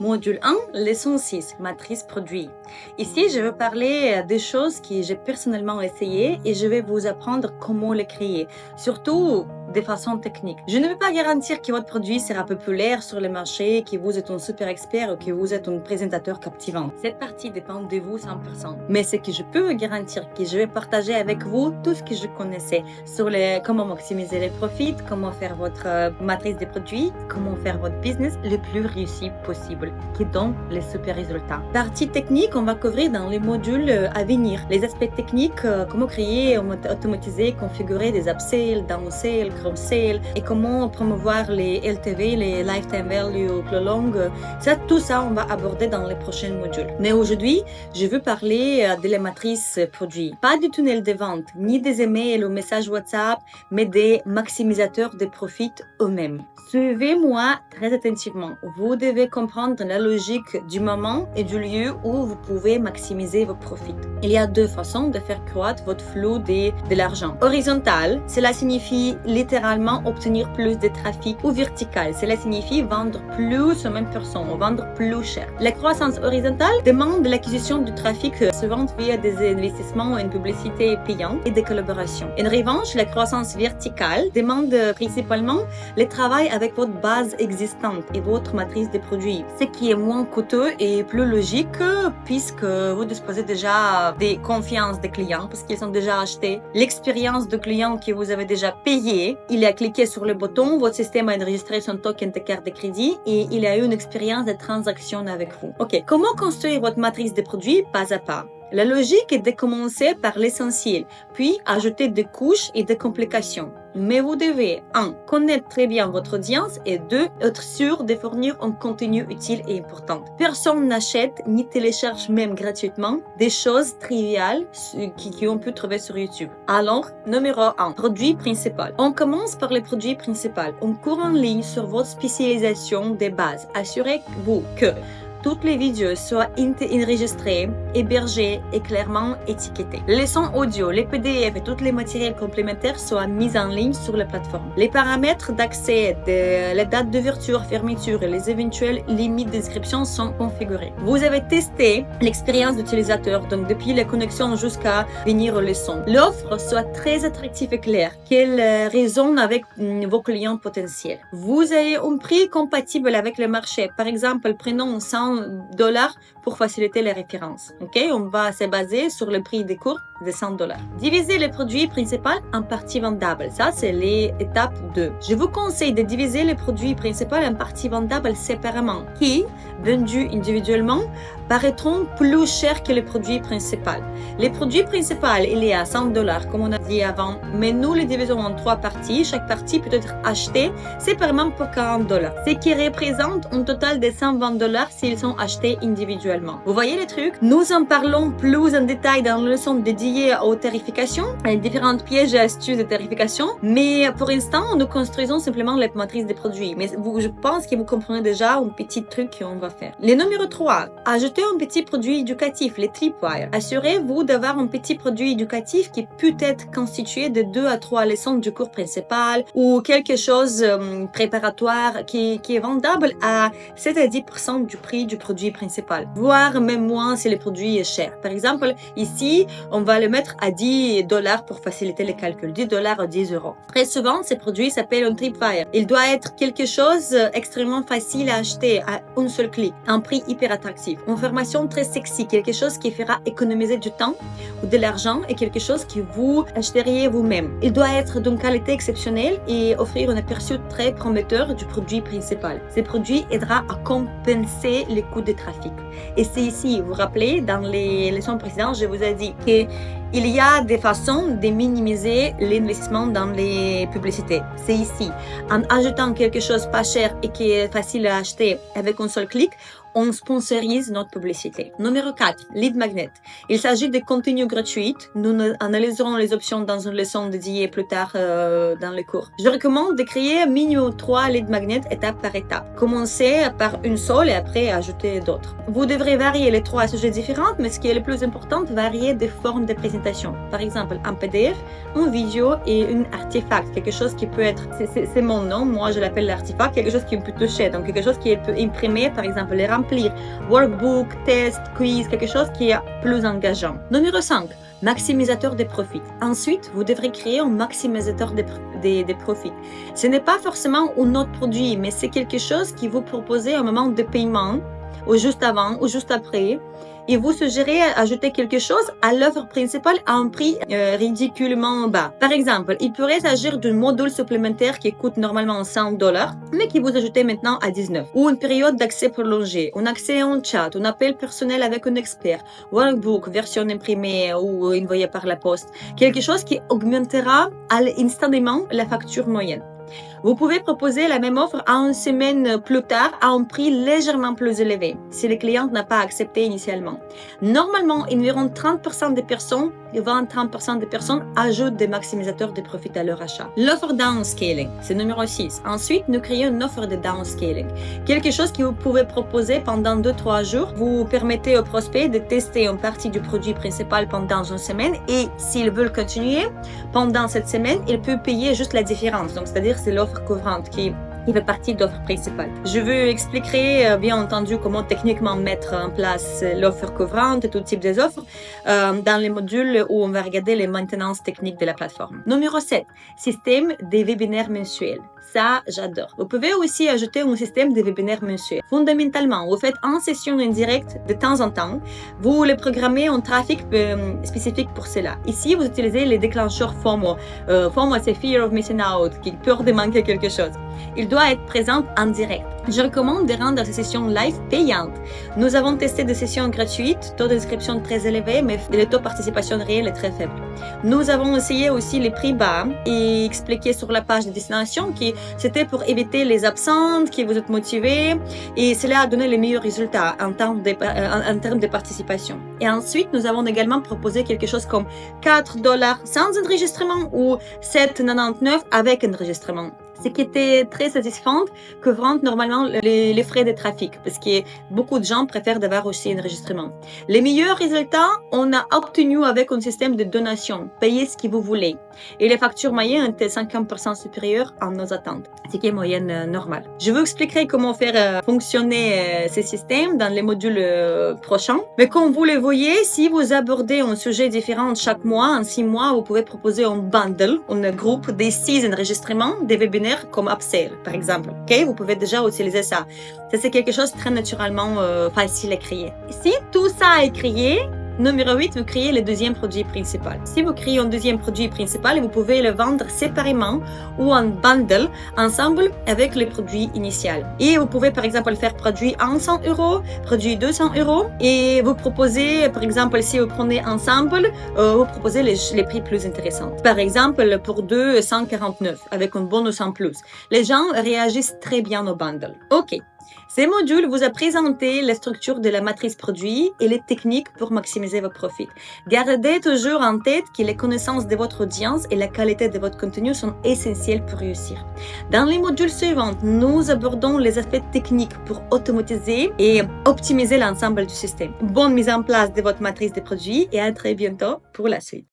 Module 1, leçon 6, matrice produit. Ici, je vais parler des choses que j'ai personnellement essayées et je vais vous apprendre comment les créer, surtout de façon technique. Je ne vais pas garantir que votre produit sera populaire sur le marché, que vous êtes un super expert ou que vous êtes un présentateur captivant. Cette partie dépend de vous 100%. Mais ce que je peux vous garantir, que je vais partager avec vous tout ce que je connaissais sur comment maximiser les profits, comment faire votre matrice de produits, comment faire votre business le plus réussi possible, qui donne les super résultats. Partie technique, on va couvrir dans les modules à venir. Les aspects techniques, comment créer, automatiser, configurer des upsells, downsells, cross-sell et comment promouvoir les LTV, les Lifetime Value long. Tout ça, on va aborder dans les prochains modules. Mais aujourd'hui, je veux parler de la matrice produit. Pas du tunnel de vente, ni des emails ou messages WhatsApp, mais des maximisateurs de profits eux-mêmes. Suivez-moi très attentivement. Vous devez comprendre la logique du moment et du lieu où vous pouvez maximiser vos profits. Il y a deux façons de faire croître votre flux de l'argent. Horizontal, cela signifie littéralement obtenir plus de trafic, ou vertical, cela signifie vendre plus aux mêmes personnes ou vendre plus cher. La croissance horizontale demande l'acquisition du trafic souvent via des investissements en publicité payante et des collaborations. En revanche, la croissance verticale demande principalement le travail avec votre base existante et votre matrice de produits, ce qui est moins coûteux et plus logique puisque vous disposez déjà de confiance des clients parce qu'ils ont déjà acheté. L'expérience de client que vous avez déjà payé, il a cliqué sur le bouton, votre système a enregistré son token de carte de crédit et il a eu une expérience de transaction avec vous. Ok, comment construire votre matrice de produits pas à pas? La logique est de commencer par l'essentiel, puis ajouter des couches et des complications. Mais vous devez 1. Connaître très bien votre audience et 2. Être sûr de fournir un contenu utile et important. Personne n'achète ni télécharge même gratuitement des choses triviales qu'on peut trouver sur YouTube. Alors, numéro 1. Produit principal. On commence par les produits principaux. Un cours en ligne sur votre spécialisation de base. Assurez-vous que toutes les vidéos soient enregistrées, hébergées et clairement étiquetées. Les leçons audio, les PDF et tous les matériels complémentaires soient mis en ligne sur la plateforme. Les paramètres d'accès, les dates d'ouverture, fermeture et les éventuelles limites d'inscription sont configurés. Vous avez testé l'expérience d'utilisateur, donc depuis la connexion jusqu'à venir aux leçons. L'offre soit très attractive et claire, qu'elle résonne avec vos clients potentiels. Vous avez un prix compatible avec le marché. Par exemple, prenons $100 pour faciliter les références. Okay? On va se baser sur le prix des cours de $100. Divisez les produits principaux en parties vendables. Ça, c'est l'étape 2. Je vous conseille de diviser les produits principaux en parties vendables séparément, qui, vendus individuellement, paraîtront plus chers que les produits principaux. Les produits principaux, il y a $100, comme on a dit avant, mais nous les divisons en 3 parties. Chaque partie peut être achetée séparément pour $40, ce qui représente un total de $120 s'ils sont achetés individuellement. Vous voyez les trucs? Nous en parlons plus en détail dans la leçon dédiée aux tarifications, les différents pièges et astuces de tarification, mais pour l'instant, nous construisons simplement la matrice des produits. Mais je pense que vous comprenez déjà un petit truc qu'on va faire. Le numéro 3, ajoutez un petit produit éducatif, les tripwires. Assurez-vous d'avoir un petit produit éducatif qui peut être constitué de 2 à 3 leçons du cours principal ou quelque chose préparatoire qui est vendable à 7 à 10% du prix du produit principal, voire même moins si le produit est cher. Par exemple, ici, on va le mettre à $10 pour faciliter les calculs, $10 à €10. Très souvent, ce produit s'appelle un tripwire. Il doit être quelque chose extrêmement facile à acheter à un seul clic, un prix hyper attractif, une formation très sexy, quelque chose qui fera économiser du temps ou de l'argent et quelque chose que vous achèteriez vous-même. Il doit être d'une qualité exceptionnelle et offrir un aperçu très prometteur du produit principal. Ce produit aidera à compenser les coûts de trafic. Et c'est ici, vous vous rappelez, dans les leçons précédentes, je vous ai dit qu'il y a des façons de minimiser l'investissement dans les publicités. C'est ici. En ajoutant quelque chose pas cher et qui est facile à acheter avec un seul clic, on sponsorise notre publicité. Numéro 4, lead magnet. Il s'agit de contenu gratuit. Nous analyserons les options dans une leçon dédiée plus tard dans le cours. Je recommande de créer minimum 3 lead magnets étape par étape. Commencez par une seule et après ajouter d'autres. Vous devrez varier les 3 sujets différents, mais ce qui est le plus important, varier des formes de présentation présentation. Par exemple, un PDF, une vidéo et un artefact, quelque chose qui peut être, c'est mon nom, moi je l'appelle l'artefact, quelque chose qui peut toucher, donc quelque chose qui peut imprimer, par exemple, les remplir, workbook, test, quiz, quelque chose qui est plus engageant. Numéro 5. Maximisateur des profits. Ensuite, vous devrez créer un maximisateur des profits. Ce n'est pas forcément un autre produit, mais c'est quelque chose qui vous propose un moment de paiement, ou juste avant, ou juste après, et vous suggérez ajouter quelque chose à l'offre principale à un prix ridiculement bas. Par exemple, il pourrait s'agir d'un module supplémentaire qui coûte normalement $100, mais qui vous ajoutez maintenant à 19. Ou une période d'accès prolongée, un accès en chat, un appel personnel avec un expert, workbook, version imprimée ou envoyée par la poste. Quelque chose qui augmentera instantanément la facture moyenne. Vous pouvez proposer la même offre à une semaine plus tard à un prix légèrement plus élevé, si le client n'a pas accepté initialement. Normalement, environ 30% des personnes, 20-30% des personnes ajoutent des maximisateurs de profit à leur achat. L'offre downscaling, c'est numéro 6. Ensuite, nous créons une offre de downscaling. Quelque chose que vous pouvez proposer pendant 2-3 jours. Vous permettez aux prospects de tester une partie du produit principal pendant une semaine et s'ils veulent continuer pendant cette semaine, ils peuvent payer juste la différence. Donc, c'est-à-dire c'est l'offre couvrante qui fait partie de l'offre principale. Je vous expliquerai bien entendu comment techniquement mettre en place l'offre couvrante et tout type des offres dans les modules où on va regarder les maintenances techniques de la plateforme. Numéro 7, système des webinaires mensuels. Ça, j'adore. Vous pouvez aussi ajouter un système de webinaires mensuels. Fondamentalement, vous faites une session en direct de temps en temps. Vous les programmez en trafic spécifique pour cela. Ici, vous utilisez les déclencheurs FOMO. FOMO, c'est Fear of Missing Out, qui peur de manquer quelque chose. Il doit être présent en direct. Je recommande de rendre ces sessions live payantes. Nous avons testé des sessions gratuites, taux d'inscription très élevé, mais le taux de participation réel est très faible. Nous avons essayé aussi les prix bas et expliqué sur la page de destination que c'était pour éviter les absentes, que vous êtes motivés, et cela a donné les meilleurs résultats en termes de participation. Et ensuite, nous avons également proposé quelque chose comme $4 sans enregistrement ou $7,99 avec enregistrement. Ce qui était très satisfaisant, couvrant normalement les frais de trafic, parce que beaucoup de gens préfèrent d'avoir aussi un enregistrement. Les meilleurs résultats, on a obtenu avec un système de donation. Payez ce que vous voulez. Et les factures moyennes étaient 50% supérieures à nos attentes, ce qui est moyenne normale. Je vous expliquerai comment faire fonctionner ces systèmes dans les modules prochains. Mais comme vous le voyez, si vous abordez un sujet différent chaque mois, en 6 mois, vous pouvez proposer un bundle, un groupe des 6 enregistrements, des webinaires comme upsell, par exemple. Ok, vous pouvez déjà utiliser ça. Ça, c'est quelque chose de très naturellement facile à créer. Si tout ça est créé, numéro 8, vous créez le deuxième produit principal. Si vous créez un deuxième produit principal, vous pouvez le vendre séparément ou en bundle ensemble avec le produit initial. Et vous pouvez par exemple faire produit à 100 €, produit 200 € et vous proposez, par exemple, si vous prenez ensemble, vous proposez les prix plus intéressants. Par exemple, pour 2, 149 avec un bonus en plus. Les gens réagissent très bien au bundle. Ok. Ces modules vous a présenté la structure de la matrice produit et les techniques pour maximiser vos profits. Gardez toujours en tête que les connaissances de votre audience et la qualité de votre contenu sont essentielles pour réussir. Dans les modules suivants, nous abordons les aspects techniques pour automatiser et optimiser l'ensemble du système. Bonne mise en place de votre matrice de produits et à très bientôt pour la suite.